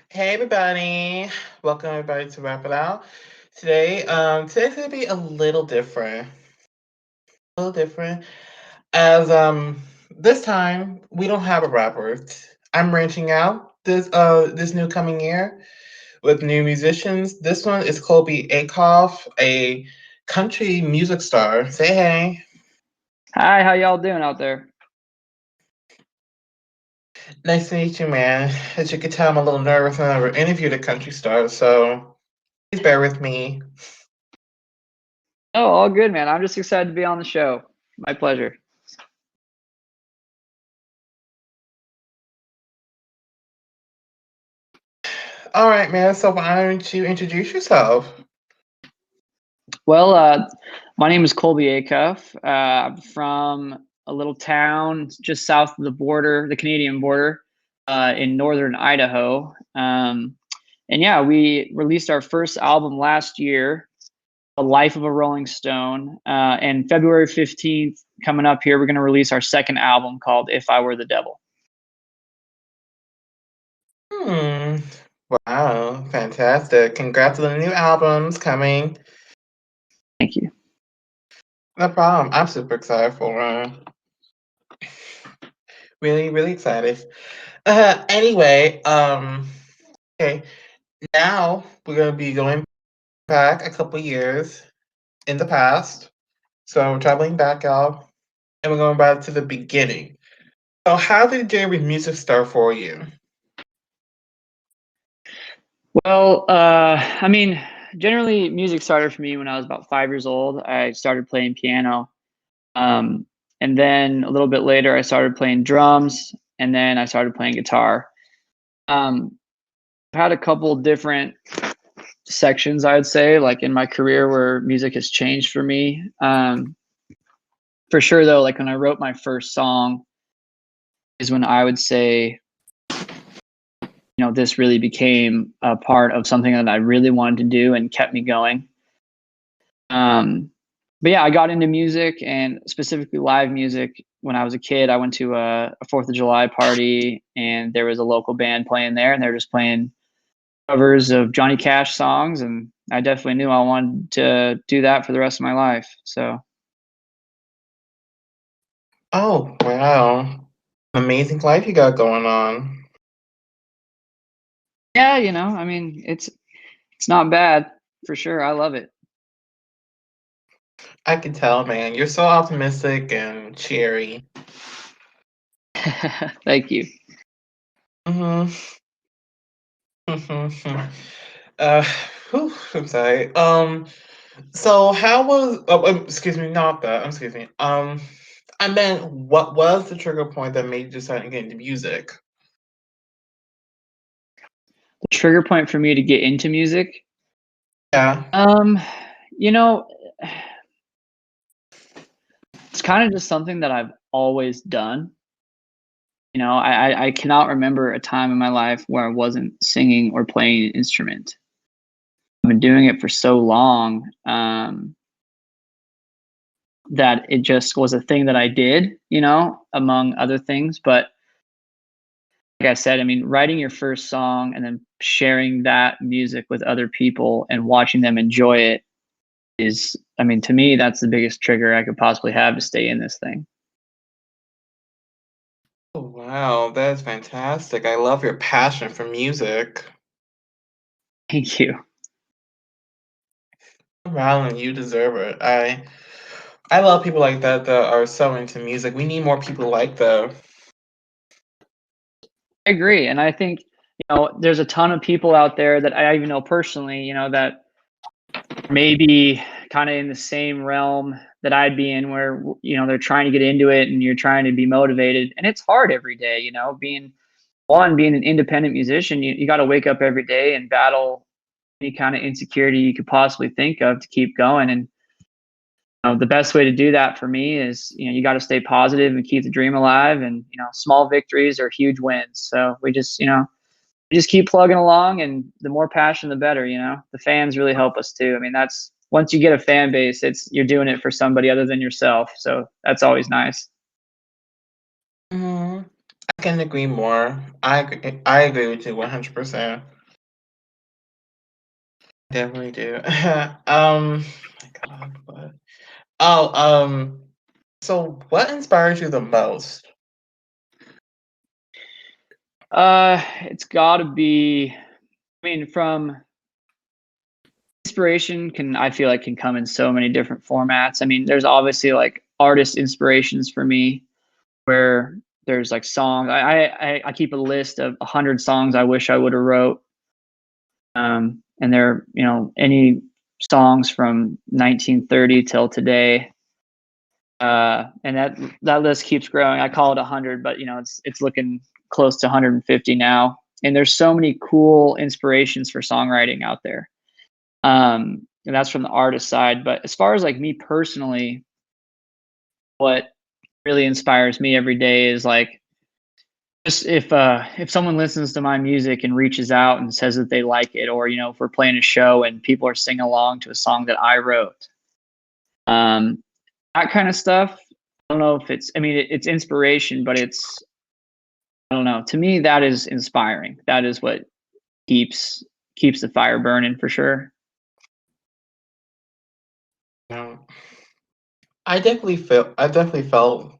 Hey everybody, welcome everybody to Wrap It Out. Today's gonna be a little different. As this time we don't have a rapper. I'm branching out this new coming year with new musicians. This one is Colby Acuff, a country music star. Say hey. Hi, how y'all doing out there? Nice to meet you, man. As you can tell, I'm a little nervous. I never interviewed a country star, so please bear with me. Oh, all good, man. I'm just excited to be on the show. My pleasure. All right, man. So why don't you introduce yourself? Well, my name is Colby Acuff. I'm from a little town just south of the border, the Canadian border, in northern Idaho. And yeah, we released our first album last year, A Life of a Rolling Stone. And February 15th, coming up here, we're going to release our second album called If I Were the Devil. Hmm. Wow, fantastic. Congrats on the new albums coming. Thank you. No problem. I'm super excited for really, really excited. Anyway, okay. Now we're gonna be going back a couple years in the past. So we're traveling back out and we're going back to the beginning. So how did the journey with music start for you? Well, I mean, generally, music started for me when I was about 5 years old. I started playing piano, um, and then a little bit later, I started playing drums, and then I started playing guitar. Um, I've had a couple different sections, I would say, like in my career, where music has changed for me. For sure, though, like when I wrote my first song, is when I would say, this really became a part of something that I really wanted to do and kept me going. But yeah, I got into music and specifically live music when I was a kid. I went to a 4th of July party and there was a local band playing there and they were just playing covers of Johnny Cash songs. And I definitely knew I wanted to do that for the rest of my life. So, Oh, wow. Amazing life you got going on. yeah, I mean, it's not bad for sure. I love it. I can tell, man. You're so optimistic and cheery. Thank you. Mm-hmm. uh, I'm sorry. So how was? Oh, excuse me, not that. Excuse me. I meant, what was the trigger point that made you decide to get into music? The trigger point for me to get into music. Yeah. Um, you know, it's kind of just something that I've always done. I cannot remember a time in my life where I wasn't singing or playing an instrument. I've been doing it for so long, that it just was a thing that I did, among other things. But like I said, I mean, writing your first song and then sharing that music with other people and watching them enjoy it is, I mean, to me, that's the biggest trigger I could possibly have to stay in this thing. Oh, wow, that is fantastic. I love your passion for music. Thank you. Wow, and you deserve it. I love people like that that are so into music. We need more people like that. I agree. And I think, there's a ton of people out there that I even know personally, that maybe kind of in the same realm that I'd be in where, they're trying to get into it and you're trying to be motivated. And it's hard every day, being an independent musician, you got to wake up every day and battle any kind of insecurity you could possibly think of to keep going. And the best way to do that for me is, you got to stay positive and keep the dream alive. And, small victories are huge wins. So we just keep plugging along, and the more passion, the better. The fans really help us too. I mean, that's once you get a fan base, you're doing it for somebody other than yourself. So that's always nice. Mhm. can agree more. I agree with you 100%. Definitely do. My God, what? Oh, so what inspires you the most? It's got to be. I mean, from inspiration can I feel like can come in so many different formats. I mean, there's obviously like artist inspirations for me where there's like songs. I keep a list of 100 songs I wish I would have wrote. And they're any songs from 1930 till today. And that list keeps growing. I call it 100, but it's looking close to 150 now. And there's so many cool inspirations for songwriting out there. And that's from the artist side. But as far as like me personally, what really inspires me every day is like just if someone listens to my music and reaches out and says that they like it, or if we're playing a show and people are singing along to a song that I wrote, um, that kind of stuff. I don't know if it's. I mean, it's inspiration, but it's. I don't know. To me, that is inspiring. That is what keeps the fire burning for sure. Um, I definitely felt, uh, definitely felt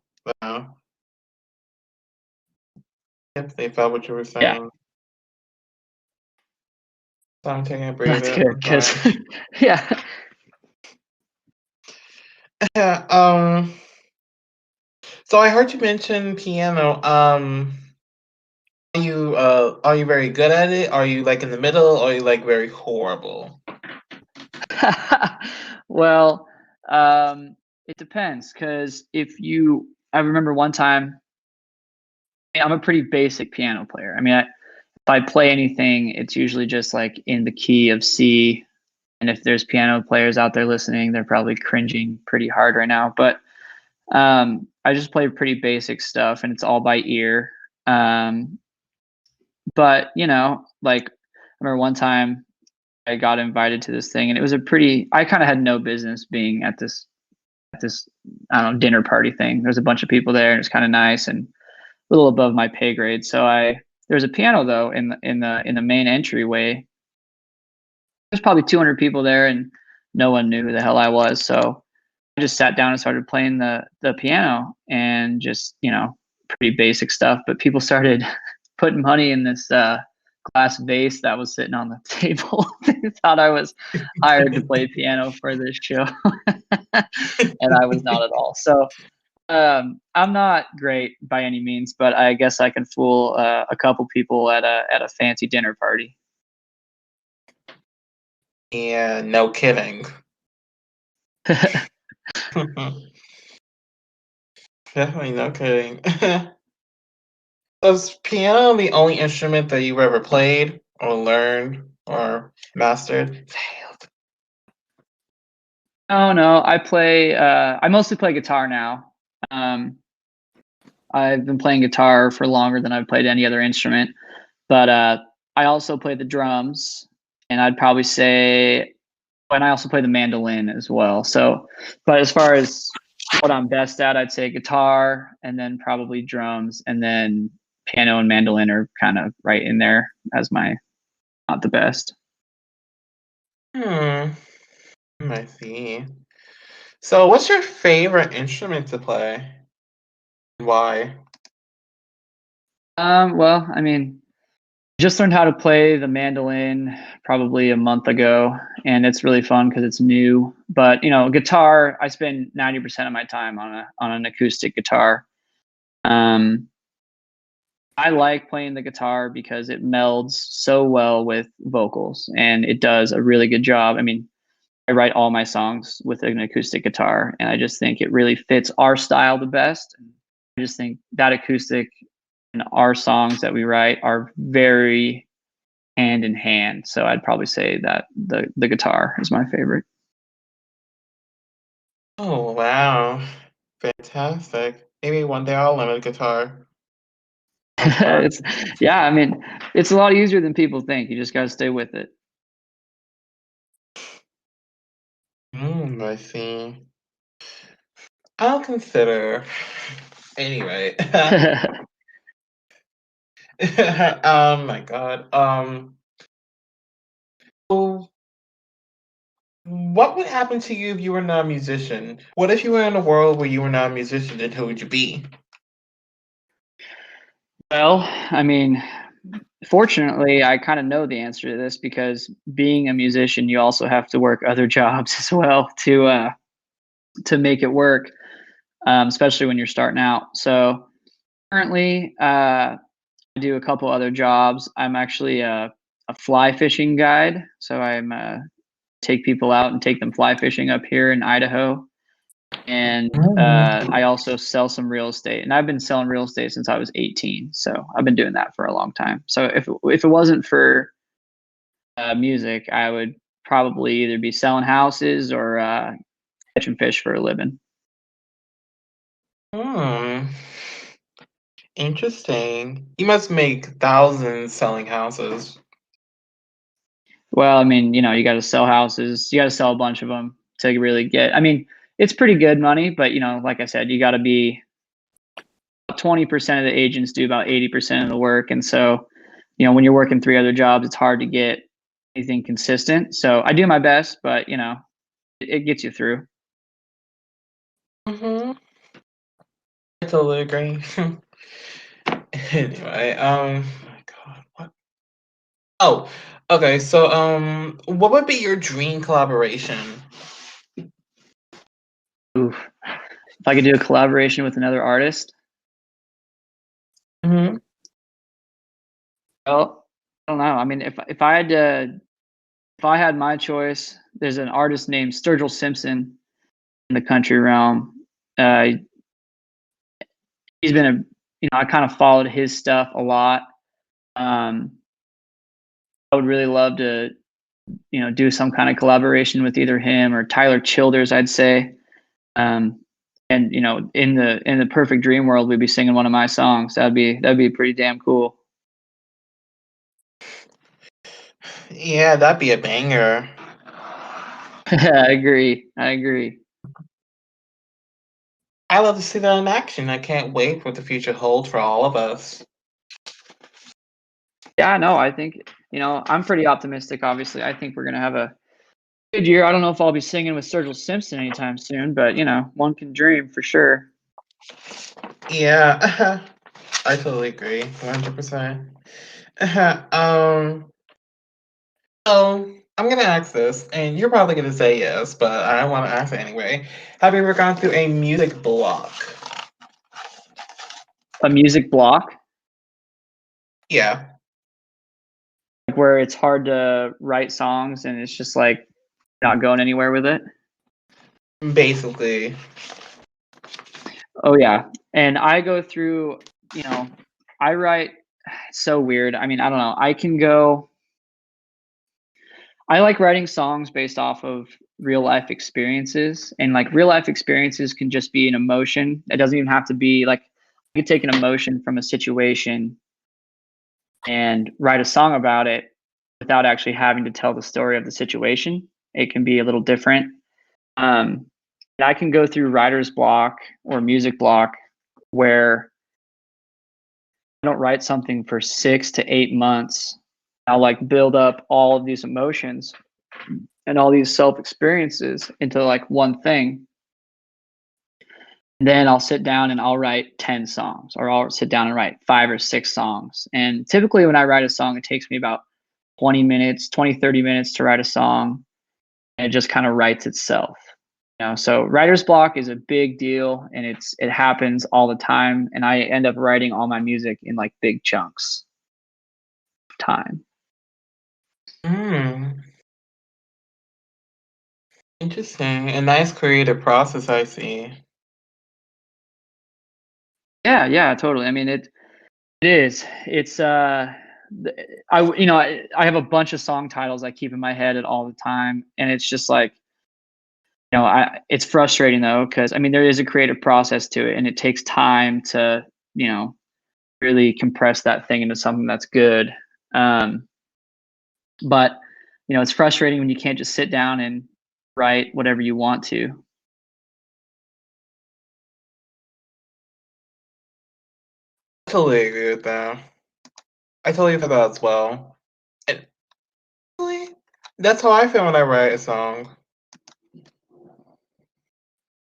what you were Yeah, saying. So I'm taking a that's breather. good I'm because sorry. yeah. Yeah, so I heard you mention piano. Are you very good at it? Are you like in the middle? Or are you like very horrible? Well, it depends because I remember one time. I'm a pretty basic piano player. I mean, if I play anything, it's usually just like in the key of C. And if there's piano players out there listening, they're probably cringing pretty hard right now. But I just play pretty basic stuff, and it's all by ear. Um, but like I remember one time I got invited to this thing, and it was I kind of had no business being at this I don't know dinner party thing. There's a bunch of people there, and it's kind of nice and a little above my pay grade. So there's a piano though in the main entryway. There's probably 200 people there, and no one knew who the hell I was. So I just sat down and started playing the piano, and just pretty basic stuff. But people started putting money in this glass vase that was sitting on the table. They thought I was hired to play piano for this show, and I was not at all. So I'm not great by any means, but I guess I can fool a couple people at a fancy dinner party. Yeah, no kidding. Definitely no kidding. Was piano the only instrument that you ever played or learned or mastered? Failed. Oh no, I mostly play guitar now. Um, I've been playing guitar for longer than I've played any other instrument, but I also play the drums, and I'd probably say, and I also play the mandolin as well. So, but as far as what I'm best at, I'd say guitar, and then probably drums, and then piano and mandolin are kind of right in there as my not the best. Hmm. I see. So, what's your favorite instrument to play? Why? Well, I mean, just learned how to play the mandolin probably a month ago, and it's really fun because it's new. But guitar, I spend 90% of my time on an acoustic guitar. Um, I like playing the guitar because it melds so well with vocals, and it does a really good job. I mean, I write all my songs with an acoustic guitar, and I just think it really fits our style the best. I just think that acoustic and our songs that we write are very hand in hand. So I'd probably say that the guitar is my favorite. Oh, wow. Fantastic. Maybe one day I'll learn a guitar. Sounds fun. It's yeah, I mean, it's a lot easier than people think. You just got to stay with it. I see. I'll consider. Anyway, Oh my god. So what would happen to you if you were not a musician? What if you were in a world where you were not a musician, then who would you be? Well, I mean, fortunately, I kind of know the answer to this because being a musician, you also have to work other jobs as well to make it work, especially when you're starting out. So currently, I do a couple other jobs. I'm actually a fly fishing guide, so I'm take people out and take them fly fishing up here in Idaho. And Mm. I also sell some real estate, and I've been selling real estate since I was 18. So I've been doing that for a long time. So if it wasn't for music, I would probably either be selling houses or catching fish for a living. Hmm. Interesting. You must make thousands selling houses. Well, I mean, you got to sell houses. You got to sell a bunch of them to really get. I mean, it's pretty good money, but like I said, you got to be 20% of the agents do about 80% of the work, and so when you're working three other jobs, it's hard to get anything consistent. So I do my best, but it gets you through. Hmm. I totally agree. Anyway, my God, what? Oh, okay. So, what would be your dream collaboration? Oof. If I could do a collaboration with another artist, Hmm. well, I don't know. I mean, if I had my choice, there's an artist named Sturgill Simpson in the country realm. Uh, he's been I kind of followed his stuff a lot. Um, I would really love to, do some kind of collaboration with either him or Tyler Childers, I'd say. Um, and in the perfect dream world, we'd be singing one of my songs. That'd be pretty damn cool. Yeah, that'd be a banger. I agree. I agree. I love to see that in action. I can't wait for what the future holds for all of us. Yeah, no, I think I'm pretty optimistic. Obviously, I think we're gonna have a good year. I don't know if I'll be singing with Sturgill Simpson anytime soon, but one can dream for sure. Yeah, I totally agree, 100%. Um, so I'm gonna ask this, and you're probably gonna say yes, but I want to ask it anyway. Have you ever gone through a music block? A music block, Yeah, like where it's hard to write songs and it's just like not going anywhere with it. basically. Oh yeah. And I go through, you know, I write it's so weird. I mean, I don't know. I like writing songs based off of real life experiences. And like real life experiences can just be an emotion. It doesn't even have to be like I could take an emotion from a situation and write a song about it without actually having to tell the story of the situation. It can be a little different. Um, and I can go through writer's block or music block where I don't write something for 6 to 8 months. I'll like build up all of these emotions and all these self experiences into like one thing. Then I'll sit down and I'll write 10 songs, or I'll sit down and write 5 or 6 songs. And typically, when I write a song, it takes me about 20 minutes, 20, 30 minutes to write a song. And it just kind of writes itself. So writer's block is a big deal and it happens all the time. And I end up writing all my music in like big chunks of time. Hmm, interesting. A nice creative process, I see. Yeah, yeah, totally. I mean, it is. It's I have a bunch of song titles I keep in my head at all the time, and it's just like it's frustrating though because I mean there is a creative process to it, and it takes time to you know really compress that thing into something that's good. Um, but it's frustrating when you can't just sit down and write whatever you want to. Totally agree with that. I totally feel that as well. And really, that's how I feel when I write a song.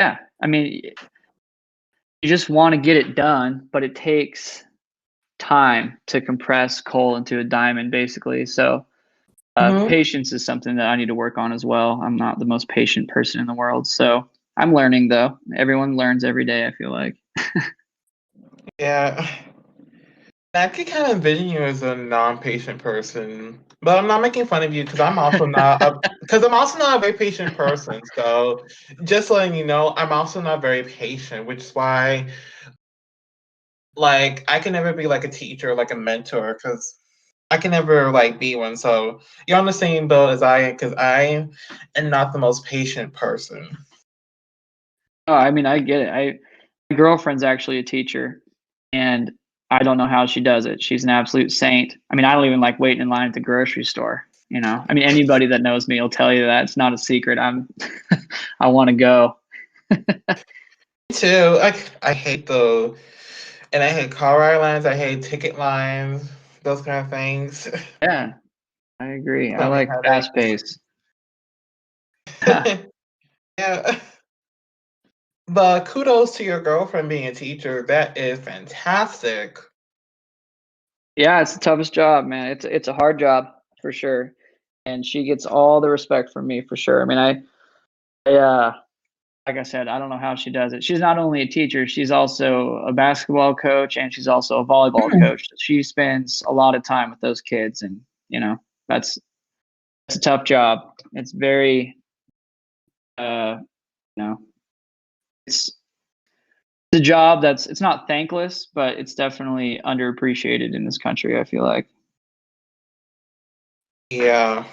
Yeah, I mean, you just want to get it done, but it takes time to compress coal into a diamond, basically. So Hmm. patience is something that I need to work on as well. I'm not the most patient person in the world, so I'm learning though. Everyone learns every day, I feel like. Yeah. I could kind of envision you as a non-patient person, but I'm not making fun of you because I'm also not a very patient person. So just letting you know, I'm also not very patient, which is why like I can never be like a teacher, like a mentor, because I can never like be one. So you're on the same boat as I am because I am not the most patient person. Oh, I mean, I get it. My girlfriend's actually a teacher, and I don't know how she does it. She's an absolute saint. I mean, I don't even like waiting in line at the grocery store. I mean, anybody that knows me will tell you that it's not a secret. I want to go. Me too. I hate those, and I hate car ride lines. I hate ticket lines. Those kind of things. Yeah, I agree. I Put me like fast headaches. pace. Yeah. But kudos to your girlfriend being a teacher. That is fantastic. Yeah, it's the toughest job, man. It's a hard job for sure, and she gets all the respect from me for sure. I mean, like I said, I don't know how she does it. She's not only a teacher, she's also a basketball coach and she's also a volleyball coach. She spends a lot of time with those kids, and that's that's a tough job. It's very, uh, you know, it's a job it's not thankless, but it's definitely underappreciated in this country, I feel like. Yeah,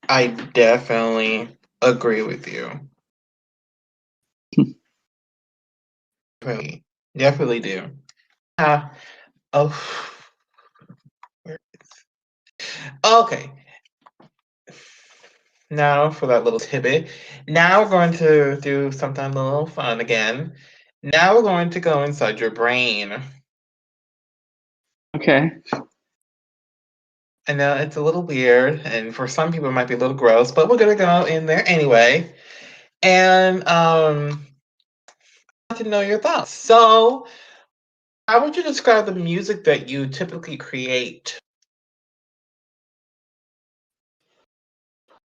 I definitely agree with you. Definitely, definitely do. Uh, oh, okay. Now for that little tidbit. Now we're going to do something a little fun again. Now we're going to go inside your brain. Okay. I know it's a little weird, and for some people it might be a little gross, but we're gonna go in there anyway. And I want to know your thoughts. So, how would you describe the music that you typically create?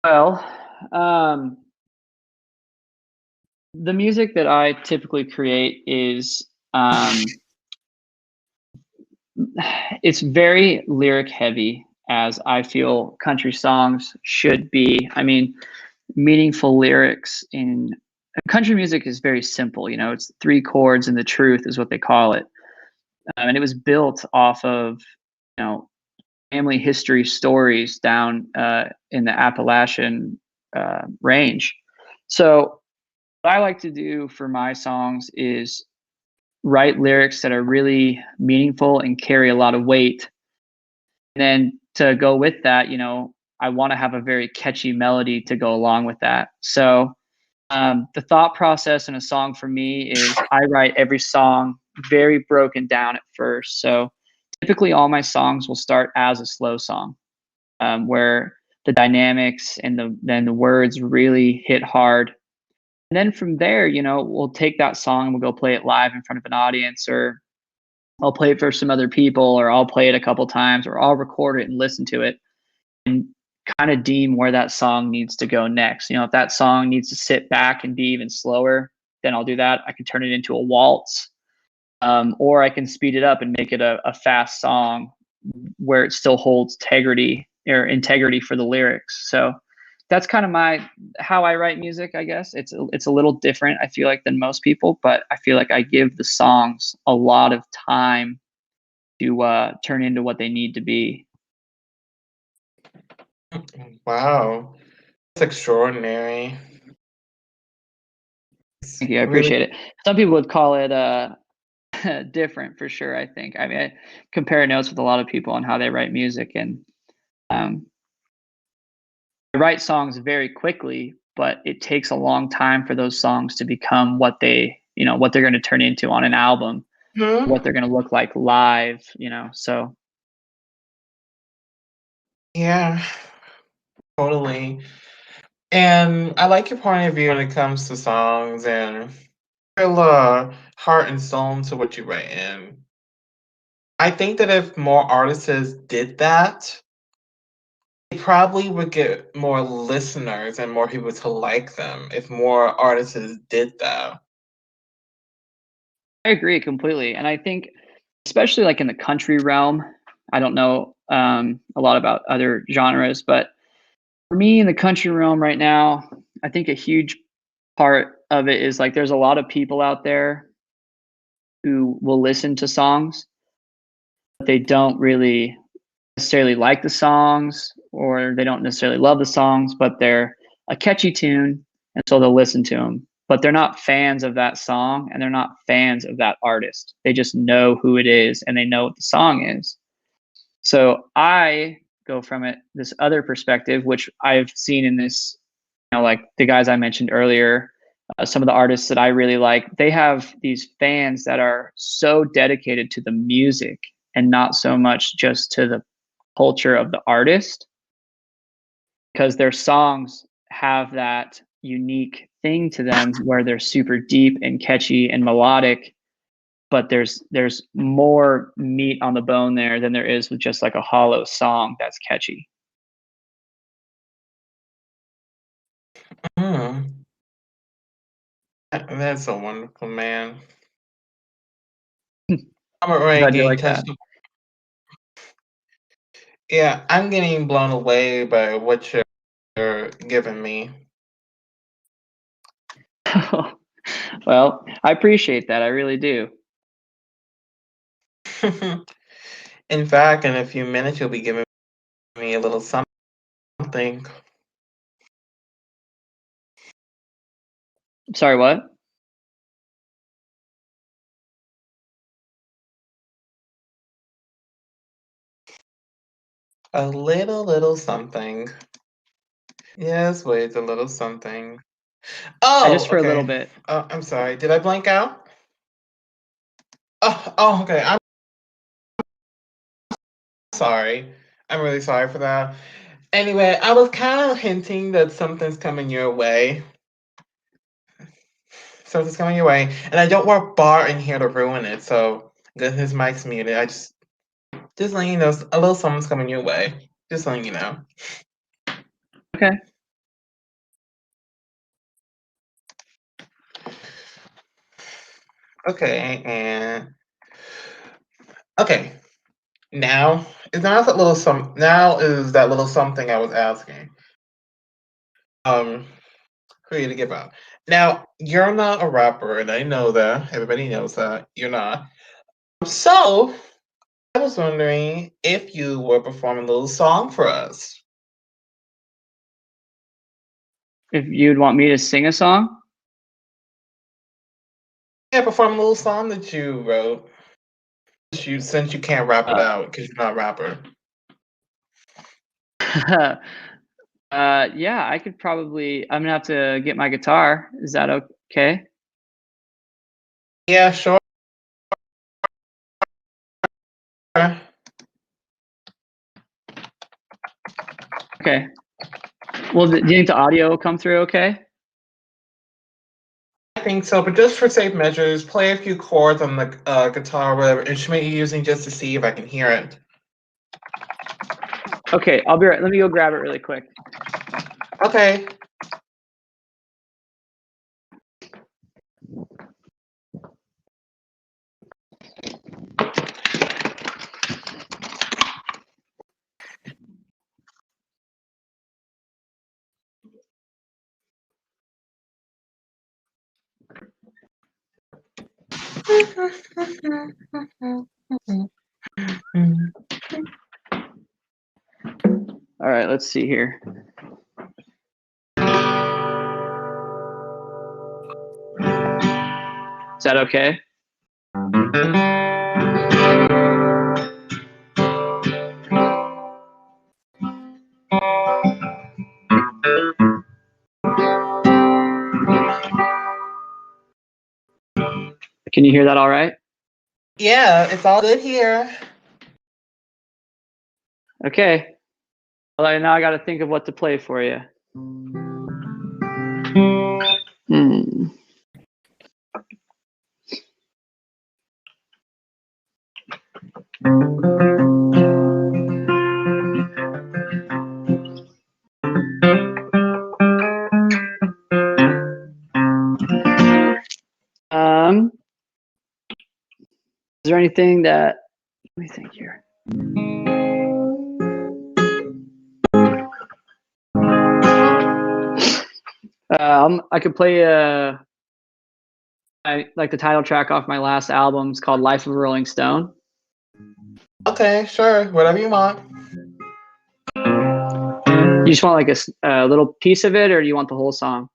Well, um, the music that I typically create is it's very lyric heavy, as I feel country songs should be. I mean, meaningful lyrics in country music is very simple. It's three chords and the truth is what they call it. And it was built off of, you know, family history stories down in the Appalachian range. So, what I like to do for my songs is write lyrics that are really meaningful and carry a lot of weight. And then to go with that, I want to have a very catchy melody to go along with that. So, the thought process in a song for me is I write every song very broken down at first. So typically, all my songs will start as a slow song, where the dynamics and then the words really hit hard. And then from there, we'll take that song and we'll go play it live in front of an audience, or I'll play it for some other people, or I'll play it a couple times, or I'll record it and listen to it and kind of deem where that song needs to go next. If that song needs to sit back and be even slower, then I'll do that. I can turn it into a waltz, or I can speed it up and make it a fast song where it still holds integrity for the lyrics. So that's kind of how I write music. I guess it's a little different, I feel like, than most people, but I feel like I give the songs a lot of time to turn into what they need to be. Wow, that's extraordinary. It's Thank you. I really, appreciate it. Some people would call it different for sure. I think. I mean, I compare notes with a lot of people on how they write music, and um, I write songs very quickly, but it takes a long time for those songs to become what they're going to turn into on an album, hmm? what they're going to look like live. So Yeah, totally. And I like your point of view when it comes to songs and feel heart and soul into what you write in. I think that if more artists did that, they probably would get more listeners and more people to like them if more artists did that. I agree completely, and I think especially like in the country realm, I don't know a lot about other genres, but for me in the country realm right now, I think a huge part of it is like there's a lot of people out there who will listen to songs, but they don't really necessarily like the songs or they don't necessarily love the songs, but they're a catchy tune, and so they'll listen to them. But they're not fans of that song and they're not fans of that artist. They just know who it is and they know what the song is. So I go from it this other perspective, which I've seen in this, like the guys I mentioned earlier, some of the artists that I really like, they have these fans that are so dedicated to the music and not so much just to the culture of the artist, because their songs have that unique thing to them where they're super deep and catchy and melodic, but there's more meat on the bone there than there is with just like a hollow song that's catchy. Mm, that's a wonderful man. I'm already Glad you getting like touched. that. Yeah, I'm getting blown away by what you're giving me. Well, I appreciate that. I really do. In fact, in a few minutes, you'll be giving me a little something. Sorry, what? A little something. Yes, wait, a little something. Oh, Just for a little okay. bit. I'm sorry. Did I blank out? Oh, okay. I'm sorry. I'm really sorry for that. Anyway, I was kind of hinting that something's coming your way. Something's coming your way, and I don't want Bar in here to ruin it. So, good, his mic's muted. I just letting you know, a little something's coming your way. Just letting you know. Okay. Okay, and okay. Now is not that little some. Now is that little something I was asking. Um, for you to give up. Now you're not a rapper, and I know that. Everybody knows that you're not. So I was wondering if you were performing a little song for us. If you'd want me to sing a song? Yeah, perform a little song that you wrote. Since you can't rap it Uh, out because you're not a rapper. yeah, I could probably. I'm gonna have to get my guitar. Is that okay? Yeah, sure. Okay. Well, do you think the audio will come through okay? I think so, but just for safe measures, play a few chords on the guitar, or whatever instrument you're using, just to see if I can hear it. Okay, I'll be right. Let me go grab it really quick. Okay. All right, let's see here. Is that okay? Can you hear that all right? Yeah, it's all good here. Okay. Well, now I got to think of what to play for you. Hmm. Is there anything that, let me think here. I could play like the title track off my last album. It's called Life of a Rolling Stone. Okay, sure. Whatever you want. You just want like a little piece of it, or do you want the whole song?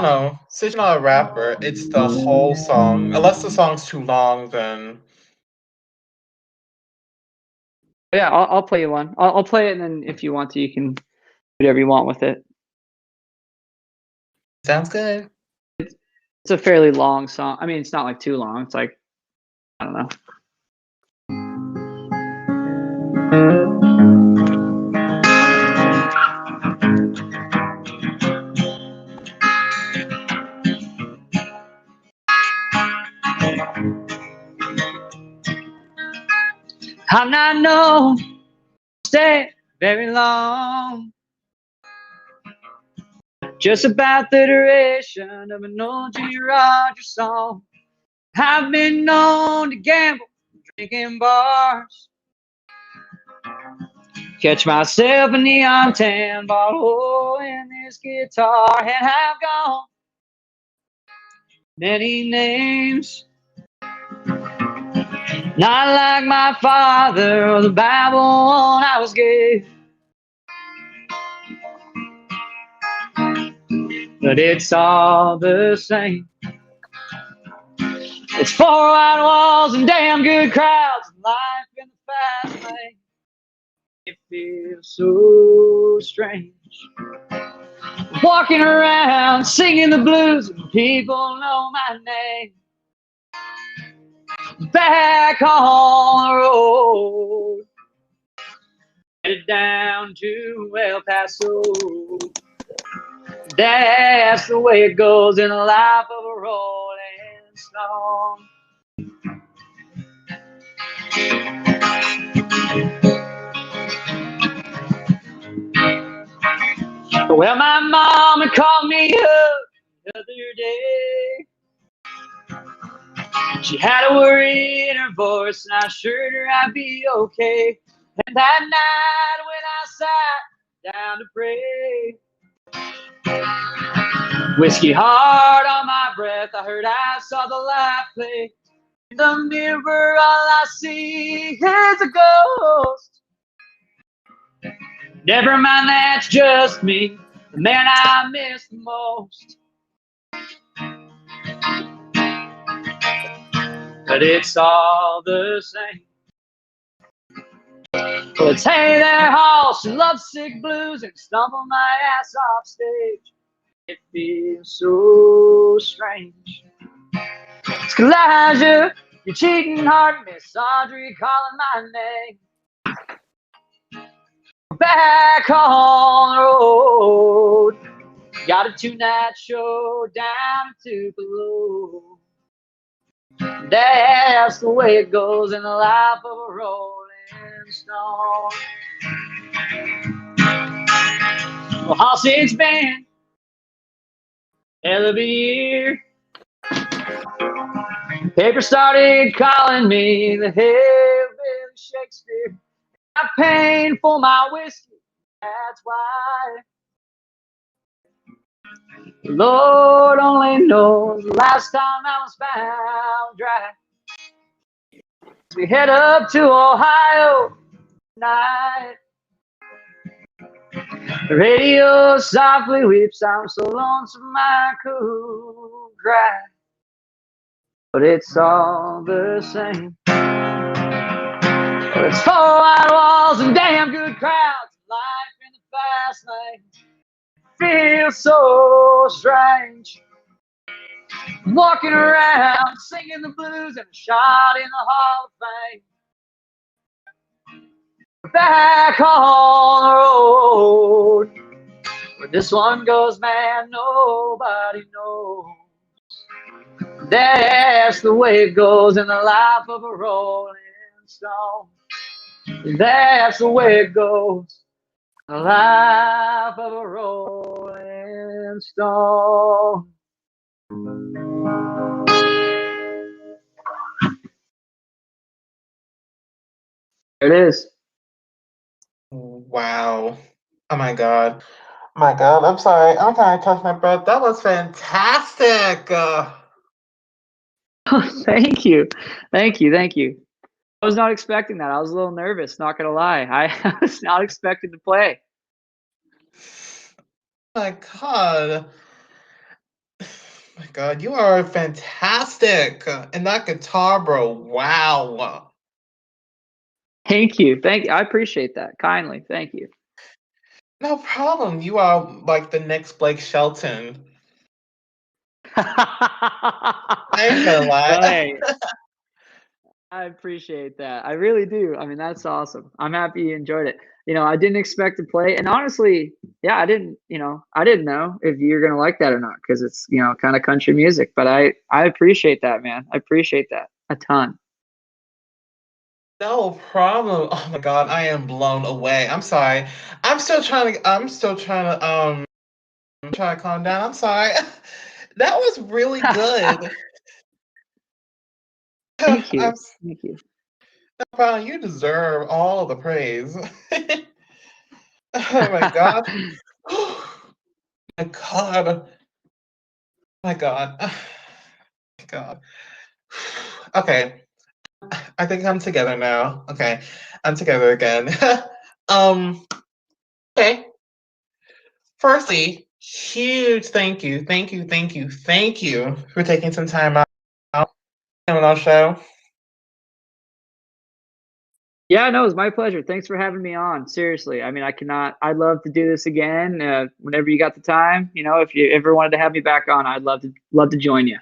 No, since you're not a rapper, it's the whole song. Unless the song's too long, then Yeah, I'll play you one. I'll play it, and then if you want to, you can do whatever you want with it. sounds good. It's a fairly long song. I mean, it's not like too long. It's like, I don't know. I'm not known to stay very long. Just about the duration of an old G. Rogers song. I've been known to gamble, drink in bars. Catch myself a neon tan bottle in this guitar, and have gone many names. Not like my father or the Bible one I was gave. But it's all the same. It's four white walls and damn good crowds, and life in the fast lane. It feels so strange. Walking around singing the blues, and people know my name. Back on the road, headed down to El Paso. That's the way it goes in the life of a rolling stone. Well, my mama called me up the other day. She had a worry in her voice, and I assured her I'd be okay. And that night when I sat down to pray, whiskey hard on my breath, I heard I saw the light play. In the mirror, all I see is a ghost. Never mind, that's just me, the man I miss the most. But it's all the same. Well, it's hey there, Hall, some lovesick blues, and stumble my ass off stage. It feels so strange. It's Elijah, you're cheating hard, Miss Audrey calling my name. Back on the road, got a 2-night show down in Tupelo. That's the way it goes in the life of a rolling stone. Well, Hoss, it's been hell of a year. Paper started calling me the hillbilly Shakespeare. I'm paying for my whiskey, that's why. The Lord only knows the last time I was found dry. As we head up to Ohio tonight, the radio softly weeps, I'm so lonesome I could cry. But it's all the same. But it's four white walls and damn good crowds, life in the fast lane feels so strange. Walking around singing the blues and a shot in the Hall of Fame. Back on the road. Where this one goes, man, nobody knows. That's the way it goes in the life of a rolling stone. That's the way it goes in the life of a rolling stone. There it is. Wow. Oh my God. My God, I'm sorry. I'm trying to catch my breath. That was fantastic. Thank you. Thank you. Thank you. I was not expecting that. I was a little nervous, not gonna lie. I was not expecting to play. My God. My God, you are fantastic. And that guitar, bro. Wow. Thank you. Thank you. I appreciate that kindly. Thank you. No problem. You are like the next Blake Shelton. I ain't gonna Well, lie. hey, I appreciate that. I really do. I mean, that's awesome. I'm happy you enjoyed it. I didn't expect to play, and honestly, yeah, I didn't know if you're gonna like that or not because it's, kind of country music. But I appreciate that, man. I appreciate that a ton. No problem. Oh my God, I am blown away. I'm sorry. I'm still trying to try to calm down. I'm sorry. That was really good. Thank I'm you. s- Thank you. no problem. You deserve all the praise. Oh my God. My God. My God. My God. Okay. I think I'm together now. Okay. I'm together again. um, okay. Firstly, huge thank you for taking some time out on our show. Yeah, no, it's my pleasure. Thanks for having me on. Seriously, I mean, I'd love to do this again whenever you got the time. If you ever wanted to have me back on, I'd love to join you.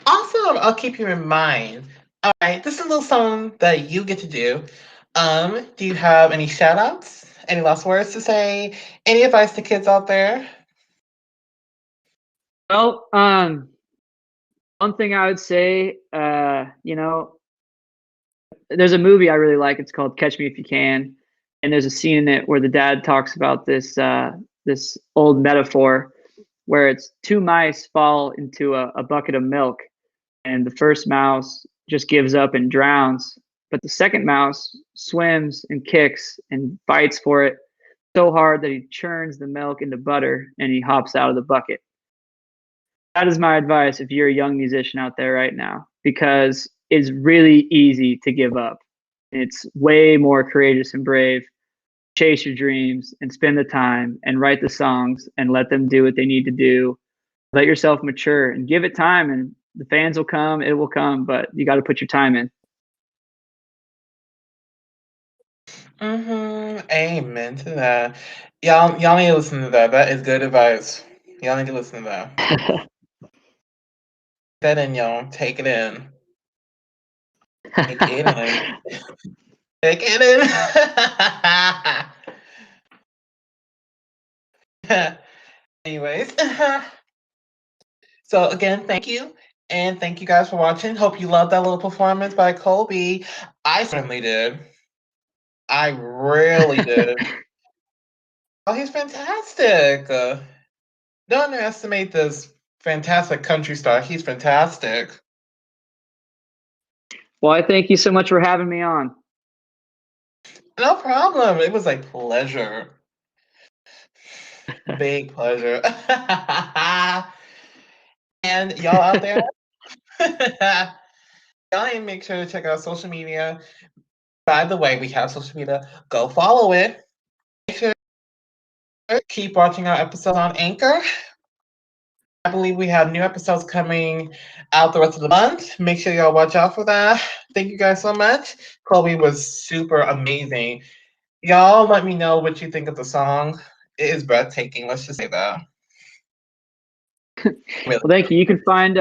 Awesome. I'll keep you in mind. All right, this is a little song that you get to do. Do you have any shout outs? Any last words to say? Any advice to kids out there? Well, one thing I would say, there's a movie I really like. It's called Catch Me If You Can, and there's a scene in it where the dad talks about this old metaphor where it's two mice fall into a bucket of milk, and the first mouse just gives up and drowns, but the second mouse swims and kicks and fights for it so hard that he churns the milk into butter and he hops out of the bucket. That is my advice if you're a young musician out there right now, because it's really easy to give up. It's way more courageous and brave. Chase your dreams and spend the time and write the songs and let them do what they need to do. Let yourself mature and give it time, and the fans will come, it will come, but you got to put your time in. Amen to that. Y'all need to listen to that. That is good advice. Y'all need to listen to that. That in, y'all. Take it in. Take it in. Take it in. Anyways. So again, thank you. And thank you guys for watching. Hope you loved that little performance by Colby. I certainly did. I really did. Oh, he's fantastic. Don't underestimate this fantastic country star. He's fantastic. Well, I thank you so much for having me on. No problem. It was a pleasure. Big pleasure. And y'all out there, y'all need to make sure to check out social media. By the way, we have social media. Go follow it. Make sure to keep watching our episodes on Anchor. I believe we have new episodes coming out the rest of the month. Make sure y'all watch out for that. Thank you guys so much. Chloe was super amazing. Y'all let me know what you think of the song. It is breathtaking. Let's just say that. Really. Well, thank you. You can find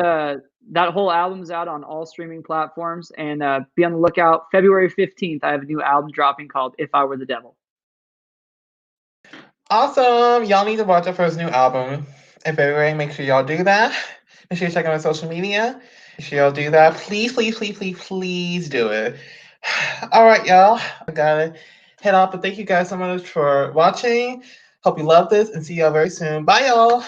that whole album's out on all streaming platforms, and be on the lookout. February 15th, I have a new album dropping called If I Were the Devil. Awesome. Y'all need to watch our first new album in February. Make sure y'all do that. Make sure you check out our social media. Make sure y'all do that. Please, please, please, please, please do it. All right, y'all. I gotta head off, but thank you guys so much for watching. Hope you love this and see y'all very soon. Bye, y'all.